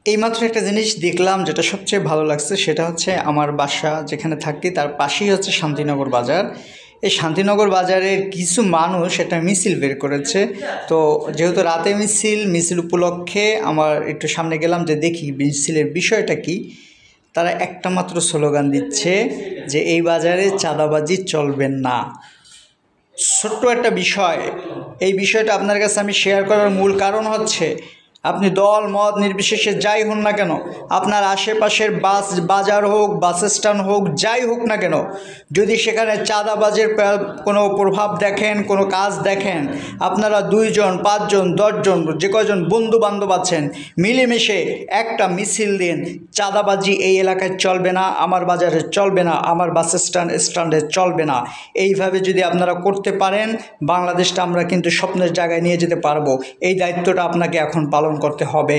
এইমাত্র একটা জিনিস দেখলাম যেটা সবচেয়ে ভালো লাগছে, সেটা হচ্ছে আমার বাসা যেখানে থাকি তার পাশেই হচ্ছে শান্তিনগর বাজার। এই শান্তিনগর বাজারের কিছু মানুষ একটা মিছিল বের করেছে। তো যেহেতু রাতে মিছিল মিছিল উপলক্ষে আমার একটু সামনে গেলাম যে দেখি মিছিলের বিষয়টা কি। তারা একটা মাত্র স্লোগান দিচ্ছে যে এই বাজারে চাঁদাবাজি চলবে না। ছোট্ট একটা বিষয়, এই বিষয়টা আপনার কাছে আমি শেয়ার করার মূল কারণ হচ্ছে, আপনি দল মত নির্বিশেষে যাই হন না কেন, আপনার আশেপাশের বাজার হোক, বাস স্ট্যান্ড হোক, যাই হোক না কেন, যদি সেখানে চাঁদাবাজের কোনো প্রভাব দেখেন, কোনো কাজ দেখেন, আপনারা 2 জন 5 জন 10 জন যে কয়জন বন্ধু বান্ধব আছেন মিলেমিশে একটা মিছিল দিন। চাঁদাবাজি এই এলাকায় চলবে না, আমার বাজারে চলবে না, আমার বাস স্ট্যান্ডে চলবে না। এইভাবে যদি আপনারা করতে পারেন, বাংলাদেশটা আমরা কিন্তু স্বপ্নের জায়গায় নিয়ে যেতে পারবো। এই দায়িত্বটা আপনাকে এখন পালন করতে হবে।